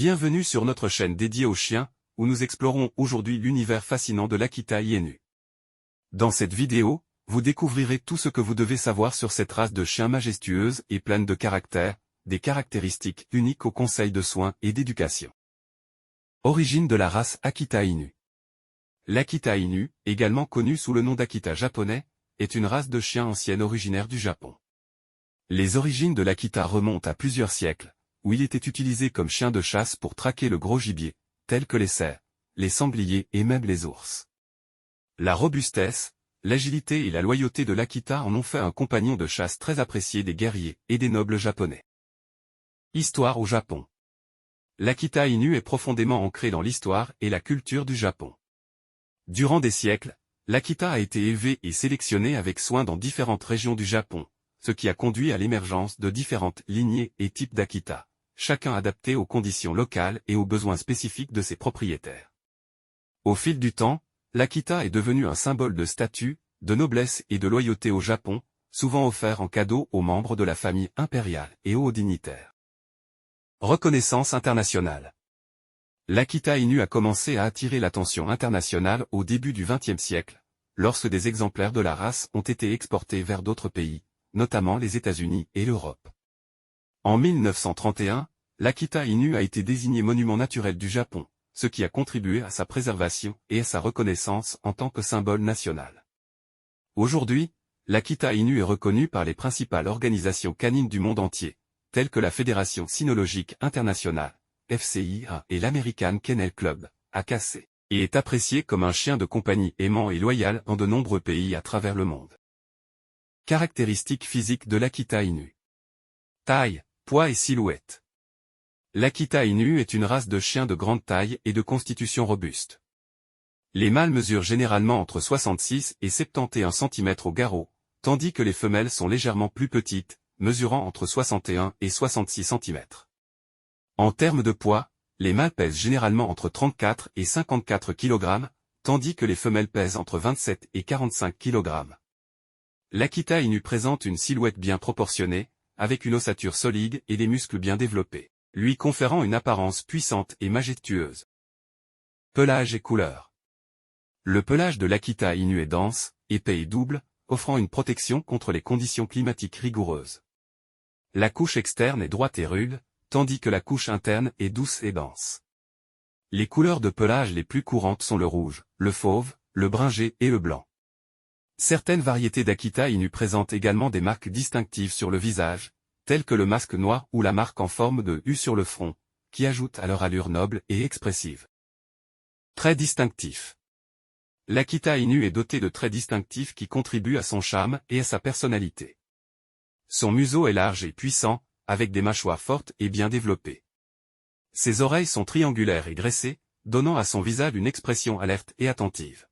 Bienvenue sur notre chaîne dédiée aux chiens, où nous explorons aujourd'hui l'univers fascinant de l'Akita Inu. Dans cette vidéo, vous découvrirez tout ce que vous devez savoir sur cette race de chiens majestueuse et pleine de caractère, des caractéristiques uniques au conseil de soins et d'éducation. Origine de la race Akita Inu. L'Akita Inu, également connu sous le nom d'Akita japonais, est une race de chiens ancienne originaire du Japon. Les origines de l'Akita remontent à plusieurs siècles, où il était utilisé comme chien de chasse pour traquer le gros gibier, tels que les cerfs, les sangliers et même les ours. La robustesse, l'agilité et la loyauté de l'Akita en ont fait un compagnon de chasse très apprécié des guerriers et des nobles japonais. Histoire au Japon. L'Akita Inu est profondément ancré dans l'histoire et la culture du Japon. Durant des siècles, l'Akita a été élevé et sélectionné avec soin dans différentes régions du Japon, ce qui a conduit à l'émergence de différentes lignées et types d'Akita, chacun adapté aux conditions locales et aux besoins spécifiques de ses propriétaires. Au fil du temps, l'Akita est devenu un symbole de statut, de noblesse et de loyauté au Japon, souvent offert en cadeau aux membres de la famille impériale et aux hauts dignitaires. Reconnaissance internationale. L'Akita Inu a commencé à attirer l'attention internationale au début du XXe siècle, lorsque des exemplaires de la race ont été exportés vers d'autres pays, notamment les États-Unis et l'Europe. En 1931, l'Akita Inu a été désigné monument naturel du Japon, ce qui a contribué à sa préservation et à sa reconnaissance en tant que symbole national. Aujourd'hui, l'Akita Inu est reconnu par les principales organisations canines du monde entier, telles que la Fédération Cynologique Internationale, FCIA, et l'American Kennel Club, AKC, et est apprécié comme un chien de compagnie aimant et loyal dans de nombreux pays à travers le monde. Caractéristiques physiques de l'Akita Inu. Taille, poids et silhouette. L'Akita Inu est une race de chiens de grande taille et de constitution robuste. Les mâles mesurent généralement entre 66 et 71 cm au garrot, tandis que les femelles sont légèrement plus petites, mesurant entre 61 et 66 cm. En termes de poids, les mâles pèsent généralement entre 34 et 54 kg, tandis que les femelles pèsent entre 27 et 45 kg. L'Akita Inu présente une silhouette bien proportionnée, avec une ossature solide et des muscles bien développés, lui conférant une apparence puissante et majestueuse. Pelage et couleur. Le pelage de l'Akita Inu est dense, épais et double, offrant une protection contre les conditions climatiques rigoureuses. La couche externe est droite et rude, tandis que la couche interne est douce et dense. Les couleurs de pelage les plus courantes sont le rouge, le fauve, le bringé et le blanc. Certaines variétés d'Akita Inu présentent également des marques distinctives sur le visage, telles que le masque noir ou la marque en forme de U sur le front, qui ajoutent à leur allure noble et expressive. Traits distinctifs. L'Akita Inu est doté de traits distinctifs qui contribuent à son charme et à sa personnalité. Son museau est large et puissant, avec des mâchoires fortes et bien développées. Ses oreilles sont triangulaires et graissées, donnant à son visage une expression alerte et attentive.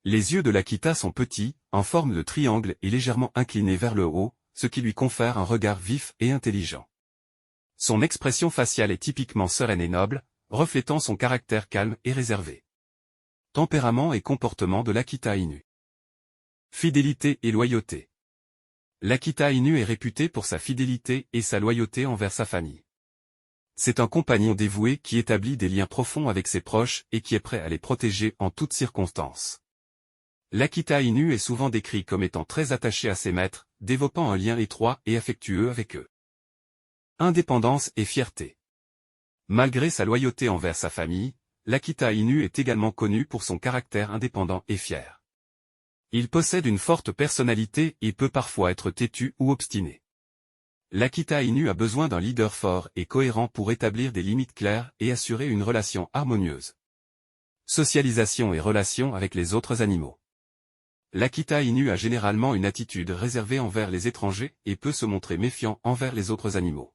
Les yeux de l'Akita sont petits, en forme de triangle et légèrement inclinés vers le haut, ce qui lui confère un regard vif et intelligent. Son expression faciale est typiquement sereine et noble, reflétant son caractère calme et réservé. Tempérament et comportement de l'Akita Inu. Fidélité et loyauté. L'Akita Inu est réputé pour sa fidélité et sa loyauté envers sa famille. C'est un compagnon dévoué qui établit des liens profonds avec ses proches et qui est prêt à les protéger en toutes circonstances. L'Akita Inu est souvent décrit comme étant très attaché à ses maîtres, développant un lien étroit et affectueux avec eux. Indépendance et fierté. Malgré sa loyauté envers sa famille, l'Akita Inu est également connu pour son caractère indépendant et fier. Il possède une forte personnalité et peut parfois être têtu ou obstiné. L'Akita Inu a besoin d'un leader fort et cohérent pour établir des limites claires et assurer une relation harmonieuse. Socialisation et relations avec les autres animaux. L'Akita Inu a généralement une attitude réservée envers les étrangers et peut se montrer méfiant envers les autres animaux.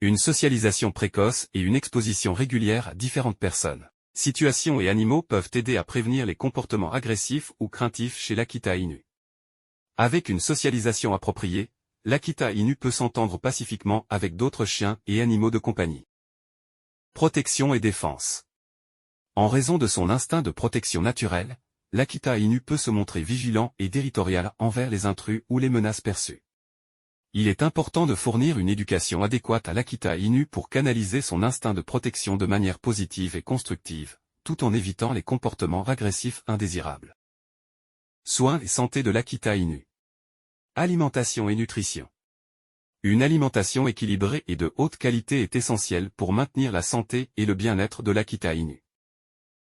Une socialisation précoce et une exposition régulière à différentes personnes, situations et animaux peuvent aider à prévenir les comportements agressifs ou craintifs chez l'Akita Inu. Avec une socialisation appropriée, l'Akita Inu peut s'entendre pacifiquement avec d'autres chiens et animaux de compagnie. Protection et défense. En raison de son instinct de protection naturelle, l'Akita Inu peut se montrer vigilant et territorial envers les intrus ou les menaces perçues. Il est important de fournir une éducation adéquate à l'Akita Inu pour canaliser son instinct de protection de manière positive et constructive, tout en évitant les comportements agressifs indésirables. Soins et santé de l'Akita Inu. Alimentation et nutrition. Une alimentation équilibrée et de haute qualité est essentielle pour maintenir la santé et le bien-être de l'Akita Inu.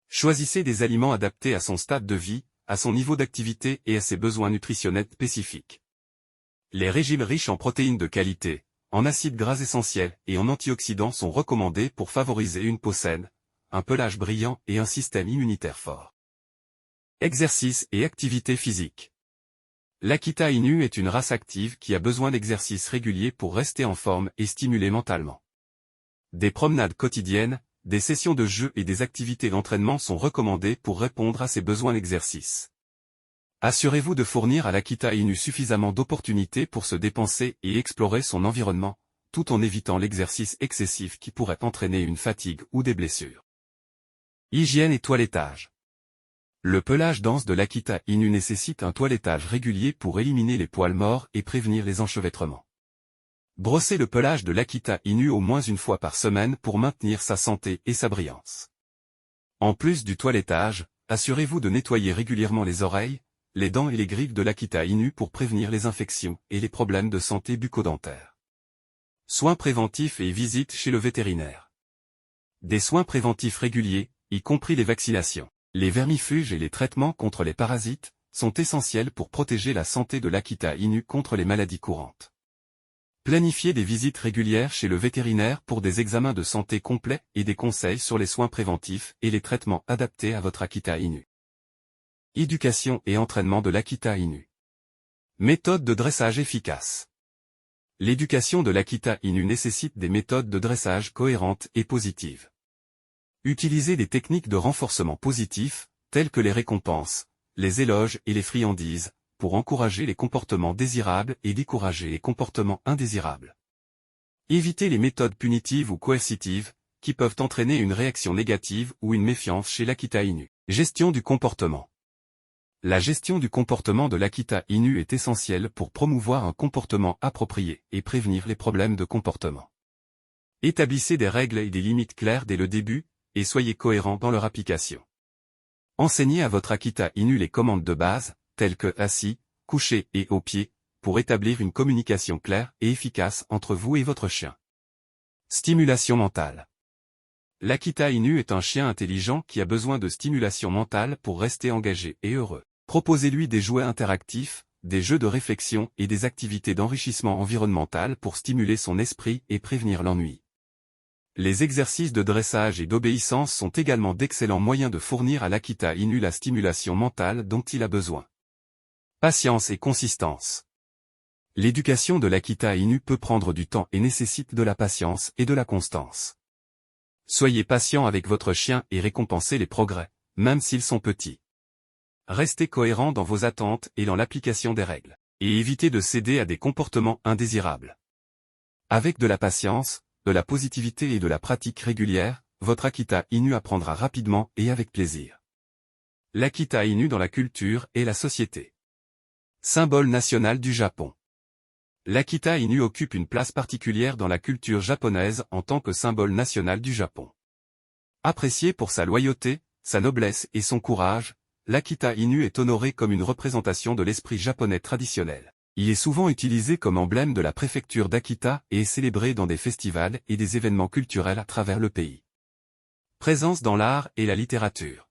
Choisissez des aliments adaptés à son stade de vie, à son niveau d'activité et à ses besoins nutritionnels spécifiques. Les régimes riches en protéines de qualité, en acides gras essentiels et en antioxydants sont recommandés pour favoriser une peau saine, un pelage brillant et un système immunitaire fort. Exercice et activité physique. L'Akita Inu est une race active qui a besoin d'exercices réguliers pour rester en forme et stimuler mentalement. Des promenades quotidiennes, des sessions de jeu et des activités d'entraînement sont recommandées pour répondre à ses besoins d'exercice. Assurez-vous de fournir à l'Akita Inu suffisamment d'opportunités pour se dépenser et explorer son environnement, tout en évitant l'exercice excessif qui pourrait entraîner une fatigue ou des blessures. Hygiène et toilettage. Le pelage dense de l'Akita Inu nécessite un toilettage régulier pour éliminer les poils morts et prévenir les enchevêtrements. Brossez le pelage de l'Akita Inu au moins une fois par semaine pour maintenir sa santé et sa brillance. En plus du toilettage, assurez-vous de nettoyer régulièrement les oreilles, les dents et les griffes de l'Akita Inu pour prévenir les infections et les problèmes de santé bucco-dentaire. Soins préventifs et visites chez le vétérinaire. Des soins préventifs réguliers, y compris les vaccinations, les vermifuges et les traitements contre les parasites, sont essentiels pour protéger la santé de l'Akita Inu contre les maladies courantes. Planifiez des visites régulières chez le vétérinaire pour des examens de santé complets et des conseils sur les soins préventifs et les traitements adaptés à votre Akita Inu. Éducation et entraînement de l'Akita Inu. Méthode de dressage efficace. L'éducation de l'Akita Inu nécessite des méthodes de dressage cohérentes et positives. Utilisez des techniques de renforcement positif, telles que les récompenses, les éloges et les friandises, pour encourager les comportements désirables et décourager les comportements indésirables. Évitez les méthodes punitives ou coercitives, qui peuvent entraîner une réaction négative ou une méfiance chez l'Akita Inu. Gestion du comportement. La gestion du comportement de l'Akita Inu est essentielle pour promouvoir un comportement approprié et prévenir les problèmes de comportement. Établissez des règles et des limites claires dès le début, et soyez cohérents dans leur application. Enseignez à votre Akita Inu les commandes de base, telles que assis, couché et au pied, pour établir une communication claire et efficace entre vous et votre chien. Stimulation mentale. L'Akita Inu est un chien intelligent qui a besoin de stimulation mentale pour rester engagé et heureux. Proposez-lui des jouets interactifs, des jeux de réflexion et des activités d'enrichissement environnemental pour stimuler son esprit et prévenir l'ennui. Les exercices de dressage et d'obéissance sont également d'excellents moyens de fournir à l'Akita Inu la stimulation mentale dont il a besoin. Patience et consistance. L'éducation de l'Akita Inu peut prendre du temps et nécessite de la patience et de la constance. Soyez patient avec votre chien et récompensez les progrès, même s'ils sont petits. Restez cohérent dans vos attentes et dans l'application des règles, et évitez de céder à des comportements indésirables. Avec de la patience, de la positivité et de la pratique régulière, votre Akita Inu apprendra rapidement et avec plaisir. L'Akita Inu dans la culture et la société. Symbole national du Japon. L'Akita Inu occupe une place particulière dans la culture japonaise en tant que symbole national du Japon. Apprécié pour sa loyauté, sa noblesse et son courage, l'Akita Inu est honoré comme une représentation de l'esprit japonais traditionnel. Il est souvent utilisé comme emblème de la préfecture d'Akita et est célébré dans des festivals et des événements culturels à travers le pays. Présence dans l'art et la littérature.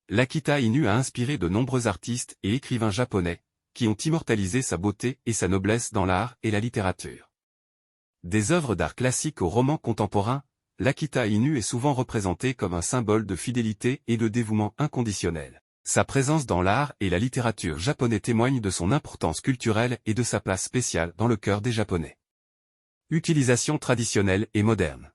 L'Akita Inu a inspiré de nombreux artistes et écrivains japonais, qui ont immortalisé sa beauté et sa noblesse dans l'art et la littérature. Des œuvres d'art classiques aux romans contemporains, l'Akita Inu est souvent représenté comme un symbole de fidélité et de dévouement inconditionnel. Sa présence dans l'art et la littérature japonais témoigne de son importance culturelle et de sa place spéciale dans le cœur des Japonais. Utilisation traditionnelle et moderne.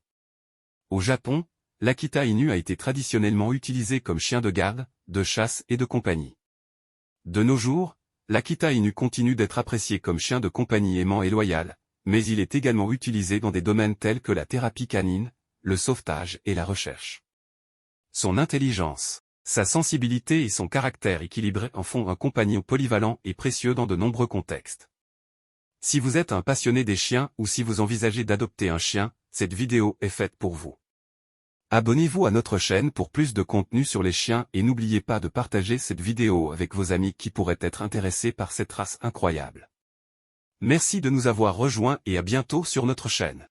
Au Japon, l'Akita Inu a été traditionnellement utilisé comme chien de garde, de chasse et de compagnie. De nos jours, l'Akita Inu continue d'être apprécié comme chien de compagnie aimant et loyal, mais il est également utilisé dans des domaines tels que la thérapie canine, le sauvetage et la recherche. Son intelligence, sa sensibilité et son caractère équilibré en font un compagnon polyvalent et précieux dans de nombreux contextes. Si vous êtes un passionné des chiens ou si vous envisagez d'adopter un chien, cette vidéo est faite pour vous. Abonnez-vous à notre chaîne pour plus de contenu sur les chiens et n'oubliez pas de partager cette vidéo avec vos amis qui pourraient être intéressés par cette race incroyable. Merci de nous avoir rejoints et à bientôt sur notre chaîne.